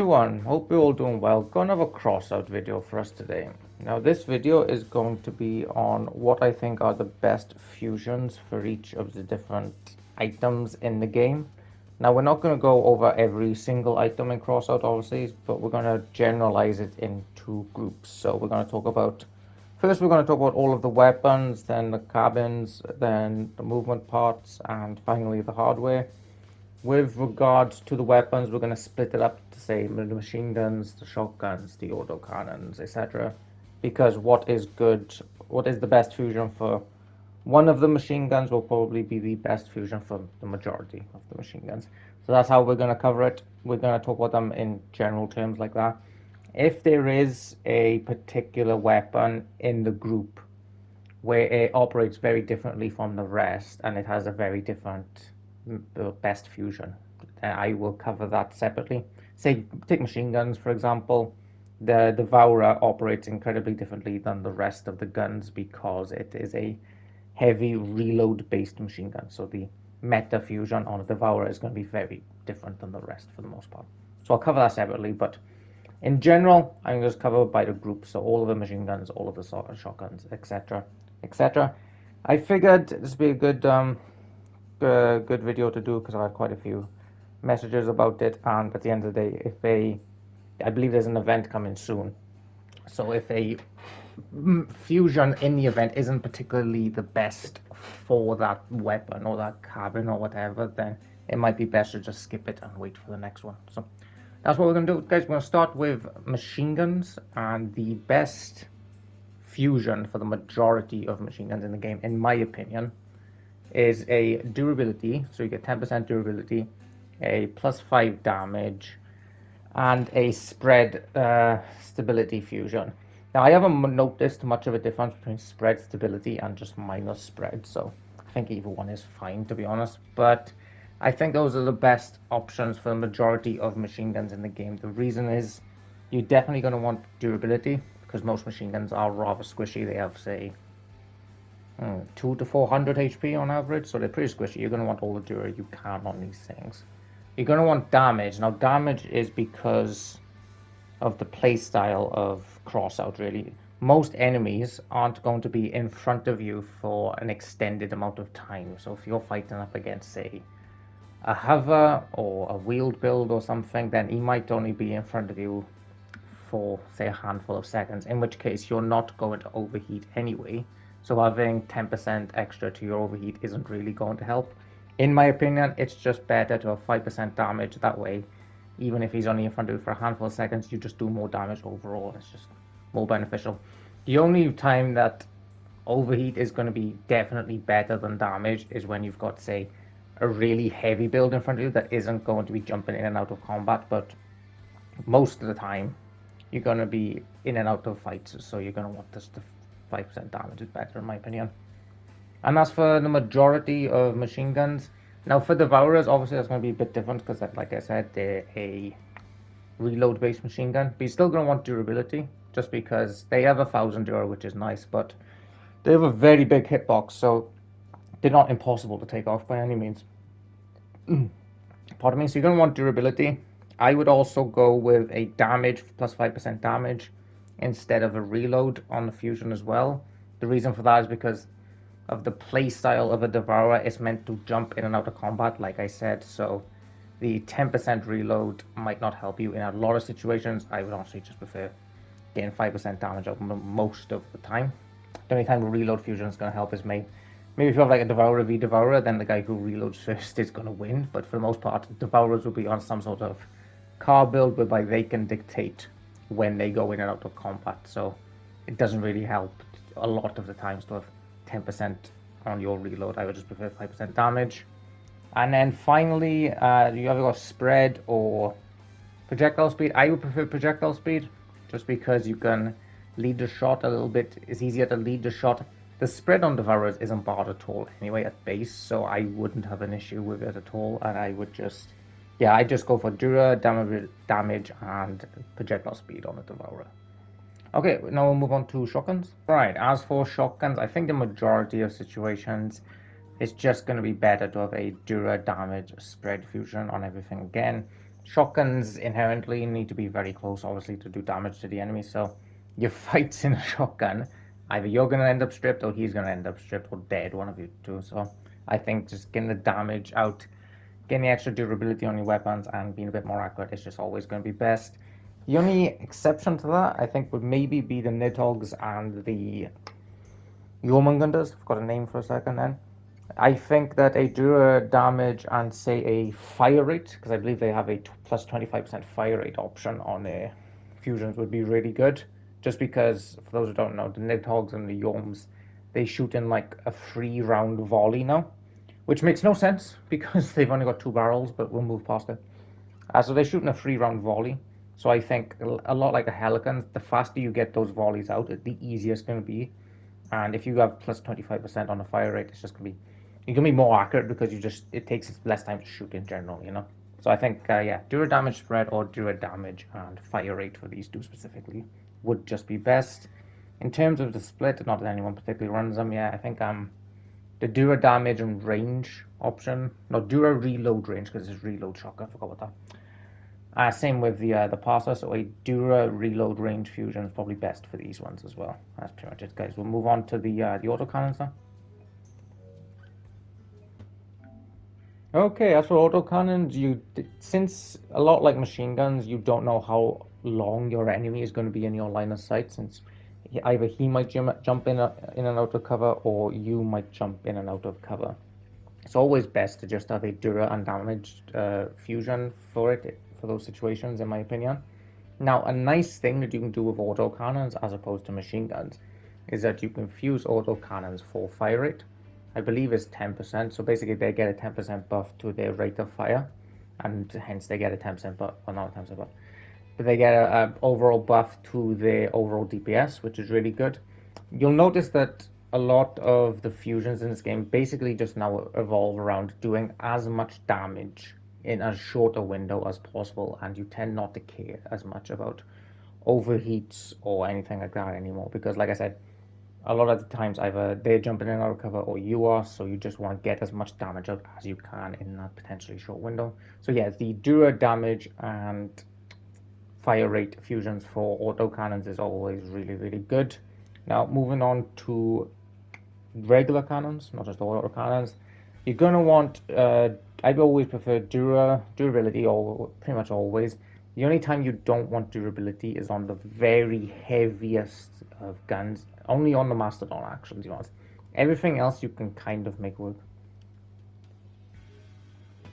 everyone, hope you're all doing well. Got another crossout video for us today. Now this video is going to be on what I think are the best fusions for each of the different items in the game. Now we're not going to go over every single item in crossout obviously, but we're going to generalize it into groups. So we're going to talk about, first we're going to talk about all of the weapons, then the cabins, then the movement parts, and finally the hardware. With regards to the weapons, we're going to split it up to say the machine guns, the shotguns, the autocannons, etc. Because what is the best fusion for one of the machine guns will probably be the best fusion for the majority of the machine guns. So that's how we're going to cover it. We're going to talk about them in general terms like that. If there is a particular weapon in the group where it operates very differently from the rest and it has a very different best fusion, I will cover that separately. Say, take machine guns for example. The Devourer operates incredibly differently than the rest of the guns because it is a heavy reload based machine gun. So the meta fusion on a Devourer is going to be very different than the rest for the most part. So I'll cover that separately, but in general, I'm just cover by the group. So all of the machine guns, all of the shotguns, etc., etc. I figured this would be a good video to do because I had quite a few messages about it, and at the end of the day, I believe there's an event coming soon, so if a fusion in the event isn't particularly the best for that weapon or that cabin or whatever, then it might be best to just skip it and wait for the next one. So that's what we're going to do, guys. We're going to start with machine guns, and the best fusion for the majority of machine guns in the game, in my opinion, is a durability. So you get 10% durability, a +5 damage, and a spread stability fusion. Now I haven't noticed much of a difference between spread stability and just minus spread, so I think either one is fine, to be honest. But I think those are the best options for the majority of machine guns in the game. The reason is you're definitely going to want durability because most machine guns are rather squishy. They have, say, 2 to 400 HP on average, so they're pretty squishy. You're going to want all the dura you can on these things. You're going to want damage. Now damage is because of the playstyle of crossout, really. Most enemies aren't going to be in front of you for an extended amount of time. So if you're fighting up against, say, a hover or a wheeled build or something, then he might only be in front of you for, say, a handful of seconds, in which case you're not going to overheat anyway. So having 10% extra to your overheat isn't really going to help. In my opinion, it's just better to have 5% damage. That way, even if he's only in front of you for a handful of seconds, you just do more damage overall. It's just more beneficial. The only time that overheat is going to be definitely better than damage is when you've got, say, a really heavy build in front of you that isn't going to be jumping in and out of combat, but most of the time you're going to be in and out of fights, so you're going to want this to 5% damage is better in my opinion. And that's for the majority of machine guns. Now for Devourers, obviously that's going to be a bit different because, like I said, they're a reload based machine gun, but you're still going to want durability just because they have 1000 dura, which is nice, but they have a very big hitbox, so they're not impossible to take off by any means. Pardon me. So you're going to want durability. I would also go with a damage plus 5% damage instead of a reload on the fusion as well. The reason for that is because of the playstyle of a Devourer. It's meant to jump in and out of combat, like I said, so the 10% reload might not help you in a lot of situations. I would honestly just prefer getting 5% damage out most of the time. The only time a reload fusion is going to help is maybe if you have like a Devourer v Devourer, then the guy who reloads first is going to win, but for the most part, Devourers will be on some sort of car build whereby they can dictate when they go in and out of combat, so it doesn't really help a lot of the times to have 10% on your reload. I would just prefer 5% damage. And then finally, you either got spread or projectile speed. I would prefer projectile speed just because you can lead the shot a little bit. It's easier to lead the shot. The spread on Devourers isn't barred at all anyway at base, so I wouldn't have an issue with it at all, and I would just, yeah, I just go for Dura, damage, and projectile speed on the Devourer. Okay, now we'll move on to shotguns. Right, as for shotguns, I think the majority of situations, it's just going to be better to have a Dura damage spread fusion on everything again, shotguns inherently need to be very close, obviously, to do damage to the enemy. So your fights in a shotgun, either you're going to end up stripped or he's going to end up stripped or dead, one of you two. So I think just getting the damage out, getting the extra durability on your weapons, and being a bit more accurate is just always going to be best. The only exception to that, I think, would maybe be the Nidhogg's and the Jormungandrs. I've got a name for a second then. I think that a Dura damage and say a fire rate, because I believe they have a plus 25% fire rate option on fusions, would be really good. Just because, for those who don't know, the Nidhogg's and the Yorms, they shoot in like a 3-round volley now, which makes no sense because they've only got 2 barrels, but we'll move past it. So they shoot in a 3-round volley. So I think a lot like a Helican, the faster you get those volleys out, the easier it's going to be. And if you have plus 25% on the fire rate, it's just going to be, you can be more accurate because it takes less time to shoot in general, you know. So I think, yeah, Dura damage spread or Dura damage and fire rate for these two specifically would just be best. In terms of the split, not that anyone particularly runs them, yeah, I think the Dura damage and range option, no, Dura reload range because it's reload shotgun, I forgot about that. Same with the passer, so a Dura reload range fusion is probably best for these ones as well. That's pretty much it, guys. We'll move on to the autocannons now. Okay, as for autocannons, since a lot like machine guns, you don't know how long your enemy is going to be in your line of sight, since either he might jump in and out of cover, or you might jump in and out of cover. It's always best to just have a Dura undamaged fusion for it, for those situations, in my opinion. Now, a nice thing that you can do with autocannons as opposed to machine guns is that you can fuse autocannons for fire rate. I believe it's 10%, so basically they get a 10% buff to their rate of fire, and hence they get a 10% buff, well, not a 10% buff, but they get an overall buff to their overall DPS, which is really good. You'll notice that a lot of the fusions in this game basically just now evolve around doing as much damage in as short a window as possible, and you tend not to care as much about overheats or anything like that anymore, because like I said, a lot of the times either they're jumping in and out of cover or you are, so you just want to get as much damage out as you can in that potentially short window. So yeah, the Dura damage and fire rate fusions for autocannons is always really, really good. Now, moving on to regular cannons, not just autocannons, you're going to want, I've always preferred durability, or pretty much always. The only time you don't want durability is on the very heaviest of guns, only on the Mastodon, actually, to be honest. Everything else you can kind of make work.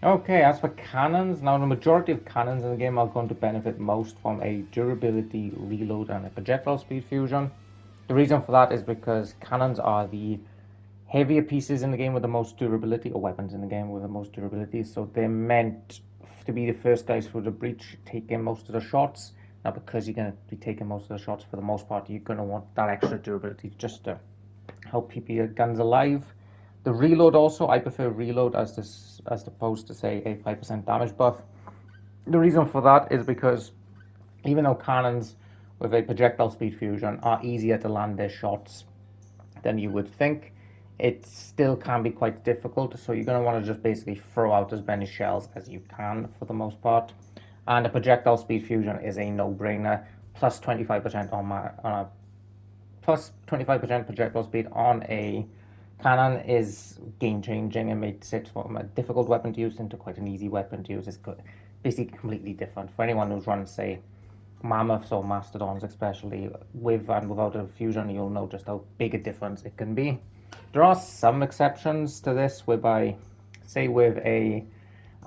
Okay, as for cannons, now the majority of cannons in the game are going to benefit most from a durability, reload, and a projectile speed fusion. The reason for that is because cannons are the heavier pieces in the game with the most durability, or weapons in the game with the most durability, so they're meant to be the first guys through the breach, taking most of the shots. Now, because you're going to be taking most of the shots for the most part, you're going to want that extra durability just to help keep your guns alive. The reload also, I prefer reload as opposed to say a 5% damage buff. The reason for that is because even though cannons with a projectile speed fusion are easier to land their shots than you would think, it still can be quite difficult. So you're going to want to just basically throw out as many shells as you can for the most part. And a projectile speed fusion is a no-brainer. Plus 25% on a plus 25% projectile speed on a cannon is game changing. It makes it from a difficult weapon to use into quite an easy weapon to use. It's basically completely different. For anyone who's run, say, mammoths or mastodons, especially with and without a fusion, you'll know just how big a difference it can be. There are some exceptions to this, whereby, say, with a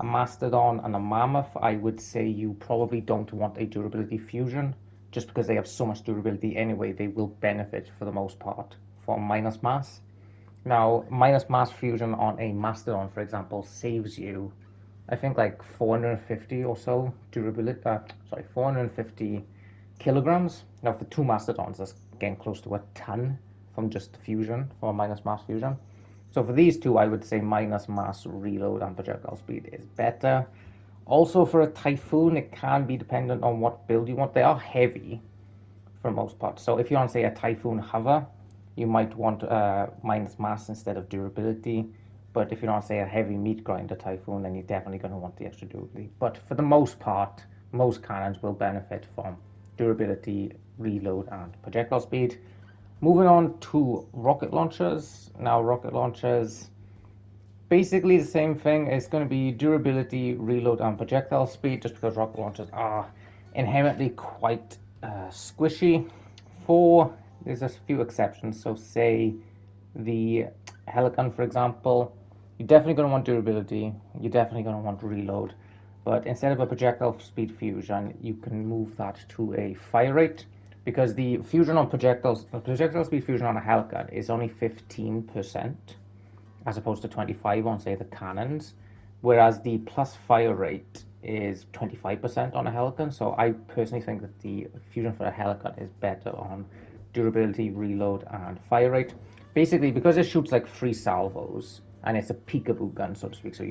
mastodon and a mammoth, I would say you probably don't want a durability fusion, just because they have so much durability anyway. They will benefit for the most part from minus mass. Now, minus mass fusion on a mastodon, for example, saves you, I think, like 450 or so durability. 450 kilograms. Now, for 2 mastodons, that's getting close to a ton from just fusion, for minus mass fusion. So for these two, I would say minus mass reload and projectile speed is better. Also, for a Typhoon, it can be dependent on what build you want. They are heavy for the most part. So if you want, say, a Typhoon hover, you might want minus mass instead of durability. But if you're not, say, a heavy meat grinder typhoon, then you're definitely going to want the extra durability. But for the most part, most cannons will benefit from durability, reload, and projectile speed. Moving on to rocket launchers. Now, rocket launchers, basically the same thing. It's going to be durability, reload, and projectile speed, just because rocket launchers are inherently quite squishy. There's a few exceptions. So, say the Helican, for example, you're definitely going to want durability. You're definitely going to want reload. But instead of a projectile speed fusion, you can move that to a fire rate, because the fusion on projectile speed fusion on a Helican is only 15%, as opposed to 25 on, say, the cannons, whereas the plus fire rate is 25% on a Helican. So I personally think that the fusion for a Helican is better on durability, reload, and fire rate. Basically, because it shoots like 3 salvos, and it's a peekaboo gun, so to speak. So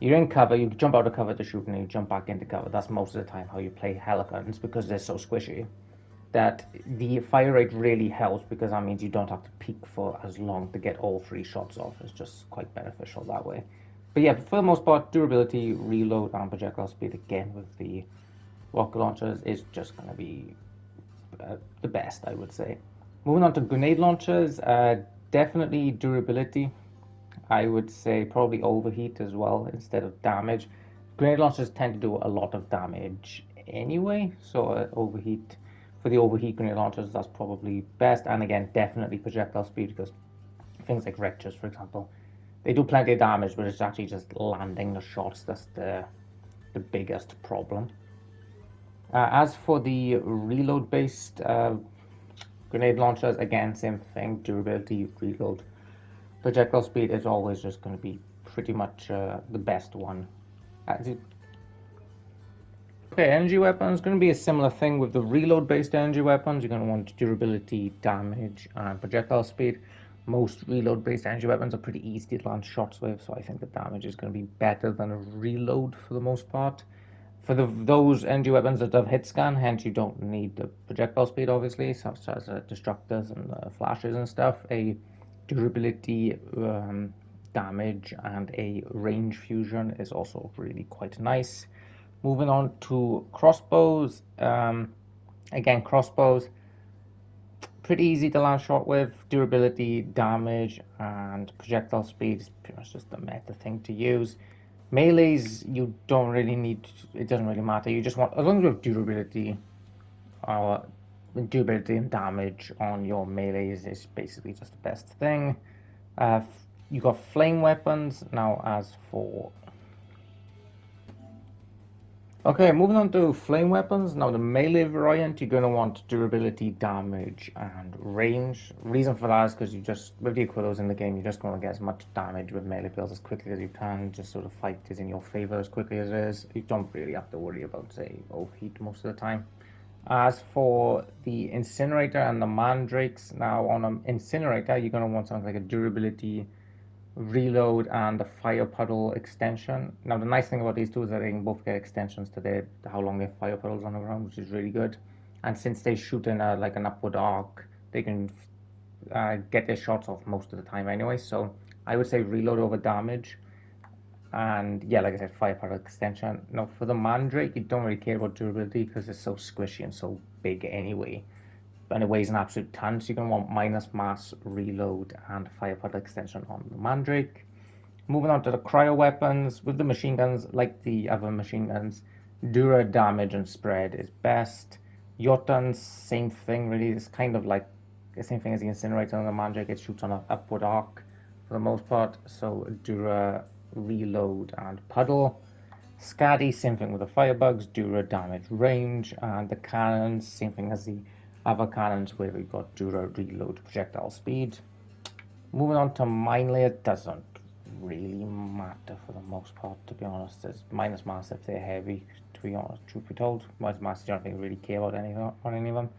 you're in cover, you jump out of cover to shoot, and you jump back into cover. That's most of the time how you play Helicans, because they're so squishy. That the fire rate really helps, because that means you don't have to peek for as long to get all 3 shots off. It's just quite beneficial that way. But yeah, for the most part, durability, reload, and projectile speed, again with the rocket launchers, is just going to be the best, I would say. Moving on to grenade launchers, definitely durability. I would say probably overheat as well instead of damage. Grenade launchers tend to do a lot of damage anyway, so overheat, for the overheat grenade launchers, that's probably best. And again, definitely projectile speed, because things like Rectors, for example, they do plenty of damage, but it's actually just landing the shots that's the biggest problem. As for the reload based grenade launchers, again, same thing, durability, reload. Projectile speed is always just going to be pretty much the best one. Okay, energy weapons, going to be a similar thing with the reload based energy weapons. You're going to want durability, damage, and projectile speed. Most reload based energy weapons are pretty easy to land shots with, so I think the damage is going to be better than a reload for the most part. For those energy weapons that have hit scan, hence you don't need the projectile speed, obviously, such as destructors and flashes and stuff. A durability, damage, and a range fusion is also really quite nice. Moving on to crossbows. Again, crossbows, pretty easy to land shot with. Durability, damage, and projectile speed is pretty much just the meta thing to use. Melees, you don't really need, it doesn't really matter. You just want, as long as you have durability, durability and damage on your melees is basically just the best thing. You got flame weapons. Now, as for Okay, moving on to flame weapons. Now, the melee variant, you're going to want durability, damage, and range. Reason for that is because you just, with the Equilos in the game, you're just going to get as much damage with melee builds as quickly as you can. Just sort of fight is in your favor as quickly as it is. You don't really have to worry about, say, overheat most of the time. As for the incinerator and the mandrakes, now on an incinerator, you're going to want something like a durability, reload, and the fire puddle extension. Now the nice thing about these two is that they can both get extensions to their how long their fire puddles on the ground, which is really good. And since they shoot in like an upward arc, they can get their shots off most of the time anyway. So I would say reload over damage. And yeah, like I said, fire puddle extension. Now for the mandrake, you don't really care about durability because it's so squishy and so big anyway, and it weighs an absolute ton, so you're going to want minus mass, reload, and fire puddle extension on the Mandrake. Moving on to the cryo weapons, with the machine guns, like the other machine guns, Dura damage and spread is best. Jotuns, same thing really, it's kind of like the same thing as the incinerator on the Mandrake, it shoots on an upward arc for the most part, so Dura, reload, and puddle. Scatty, same thing with the firebugs, Dura damage range, and the cannons, same thing as the other cannons where we've got Dura reload projectile speed. Moving on to mine layer, doesn't really matter for the most part, to be honest. There's minus mass if they're heavy, to be honest, truth be told. Minus mass, you don't think really care about any of them.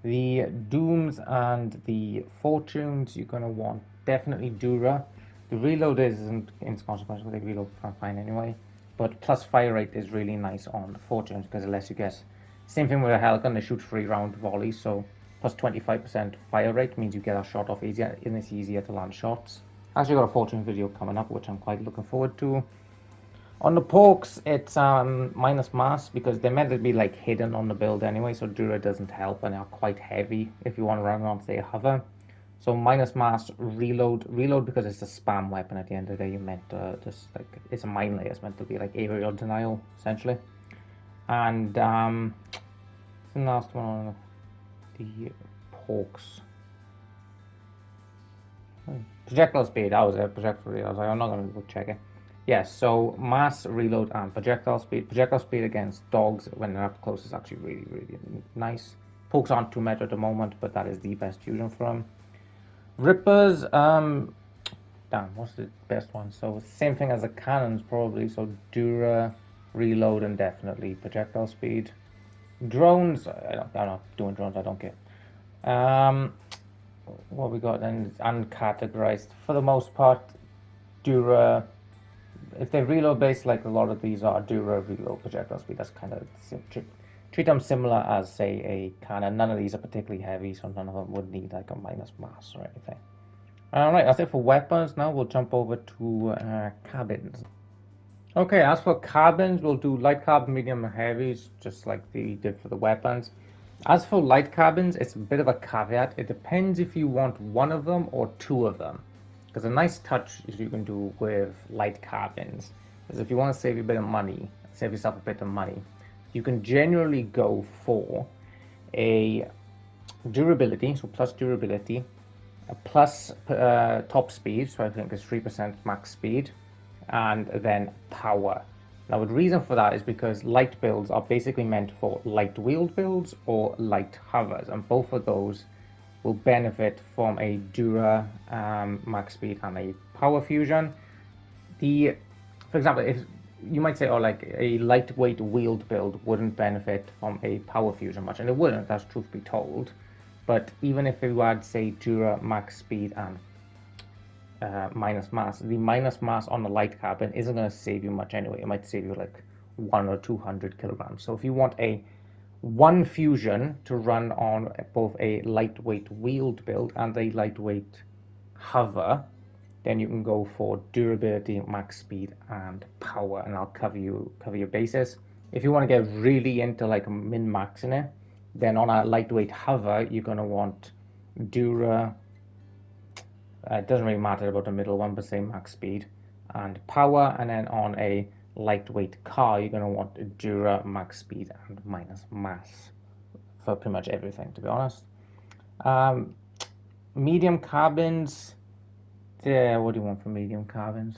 The Dooms and the Fortunes, you're going to want definitely Dura. The reload isn't inconsequential, they reload fine anyway. But plus fire rate is really nice on the Fortunes because it lets you get. Same thing with a Helican, they shoot 3-round volleys, so plus 25% fire rate means you get a shot off easier and it's easier to land shots. Actually got a Fortune video coming up, which I'm quite looking forward to. On the pokes, it's minus mass because they're meant to be like hidden on the build anyway, so Dura doesn't help, and they're quite heavy if you want to run on, say, a hover. So minus mass, reload because it's a spam weapon at the end of the day. You meant to just like, it's a mine layer, it's meant to be like aerial denial essentially. And the last one on the pokes. Projectile speed, that was it. Projectile speed. I was like, I'm not going to go check it. Yes, so mass, reload, and projectile speed. Projectile speed against dogs when they're up close is actually really, really nice. Pokes aren't 2 meter at the moment, but that is the best fusion for them. Rippers, damn, what's the best one? So same thing as the cannons probably. So Dura, reload, and definitely projectile speed. Drones, I'm not doing drones, I don't care. What we got then is uncategorized. For the most part, Dura, if they reload based like a lot of these are, Dura, reload, projectile speed, that's kind of, treat them similar as, say, a cannon. None of these are particularly heavy, so none of them would need like a minus mass or anything. Alright, that's it for weapons. Now we'll jump over to cabins. Okay, as for cabins, we'll do light cabin, medium, and heavies, just like we did for the weapons. As for light cabins, it's a bit of a caveat. It depends if you want one of them or two of them. Because a nice touch is you can do with light cabins is if you want to save a bit of money, save yourself a bit of money, you can generally go for a durability, so plus durability, a plus top speed, so I think it's 3% max speed, and then power. Now the reason for that is because light builds are basically meant for light wheeled builds or light hovers, and both of those will benefit from a Dura max speed and a power fusion. For example, if you might say, oh, like a lightweight wheeled build wouldn't benefit from a power fusion much, and it wouldn't, that's truth be told. But even if you had, say, Dura max speed and minus mass, the minus mass on the light cabin isn't going to save you much anyway. It might save you like 1 or 200 kilograms. So if you want a one fusion to run on both a lightweight wheeled build and a lightweight hover, then you can go for durability, max speed, and power, and I'll cover your bases. If you want to get really into like min-maxing it, then on a lightweight hover, you're going to want Dura. It doesn't really matter about the middle one, but say max speed and power. And then on a lightweight car, you're going to want Dura, max speed, and minus mass for pretty much everything, to be honest. Medium carbons. Yeah, what do you want for medium carbons?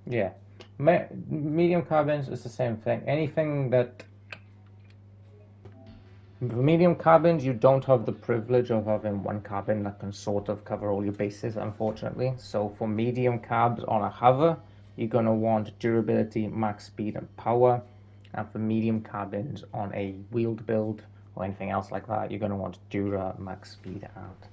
Yeah, medium carbons is the same thing. Anything that medium carbons, you don't have the privilege of having one carbon that can sort of cover all your bases, unfortunately. So for medium carbs on a hover, you're going to want durability, max speed, and power. And for medium carbons on a wheeled build or anything else like that, you're going to want Dura, max speed, and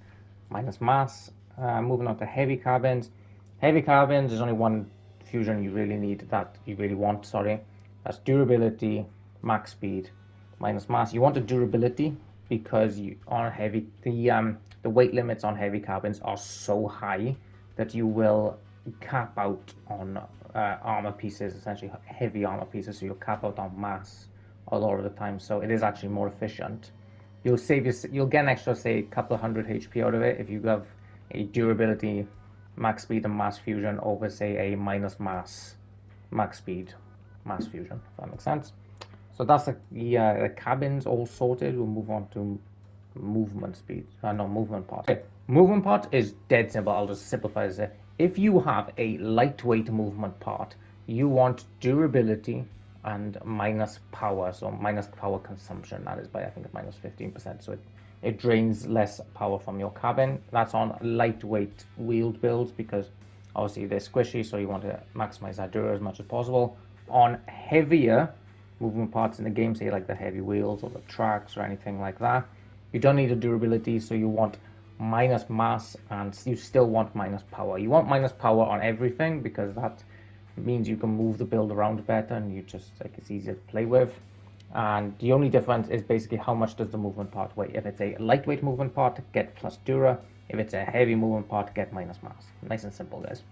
minus mass. Moving on to heavy carbons. Heavy carbons, there's only one fusion you really need, that you really want, sorry. That's durability, max speed, minus mass. You want the durability because you on heavy, the weight limits on heavy carbons are so high that you will cap out on armor pieces, essentially heavy armor pieces, so you'll cap out on mass a lot of the time. So it is actually more efficient. You'll get an extra, say, a couple of hundred HP out of it if you have a durability, max speed, and mass fusion over, say, a minus mass, max speed, mass fusion. If that makes sense. So that's the cabins all sorted. We'll move on to movement speed. No, movement part. Okay. Movement part is dead simple. I'll just simplify this. If you have a lightweight movement part, you want durability and minus power. So minus power consumption. That is by, I think, minus 15%. So it drains less power from your cabin. That's on lightweight wheeled builds because obviously they're squishy, so you want to maximize that dura as much as possible. On heavier movement parts in the game, say like the heavy wheels or the tracks or anything like that, you don't need a durability, so you want minus mass and you still want minus power. You want minus power on everything because that means you can move the build around better and you just, like, it's easier to play with. And the only difference is basically how much does the movement part weigh. If it's a lightweight movement part, get plus Dura. If it's a heavy movement part, get minus mass. Nice and simple, guys.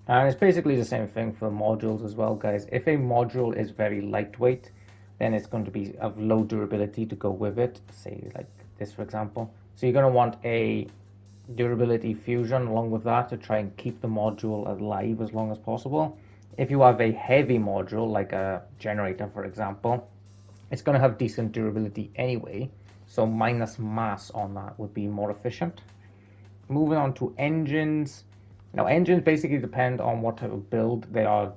And it's basically the same thing for modules as well, guys. If a module is very lightweight, then it's going to be of low durability to go with it. Say like this, for example. So you're going to want a durability fusion along with that to try and keep the module alive as long as possible. If you have a heavy module, like a generator, for example, it's going to have decent durability anyway. So minus mass on that would be more efficient. Moving on to engines. Now, engines basically depend on what type of build they are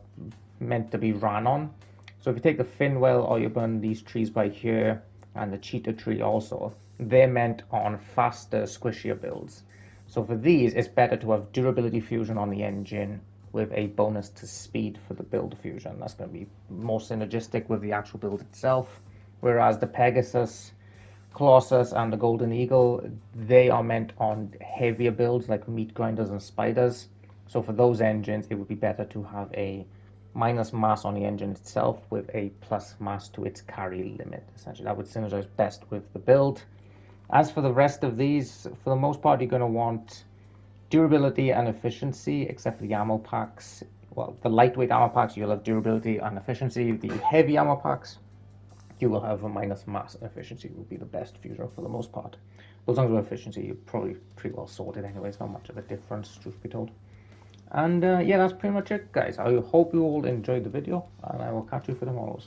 meant to be run on. So if you take the Finwell or you burn these trees by here, and the cheetah tree also, they're meant on faster, squishier builds. So for these, it's better to have durability fusion on the engine with a bonus to speed for the build fusion. That's going to be more synergistic with the actual build itself. Whereas the Pegasus, Colossus, and the Golden Eagle, they are meant on heavier builds like meat grinders and spiders. So for those engines, it would be better to have a minus mass on the engine itself with a plus mass to its carry limit. Essentially, that would synergize best with the build. As for the rest of these, for the most part, you're going to want durability and efficiency, except for the ammo packs. Well, the lightweight ammo packs, you'll have durability and efficiency. The heavy ammo packs, you will have a minus mass and efficiency will be the best fusion for the most part. Those ones with efficiency, you're probably pretty well sorted anyway. It's not much of a difference, truth be told. And yeah, that's pretty much it, guys. I hope you all enjoyed the video, and I will catch you for tomorrow's.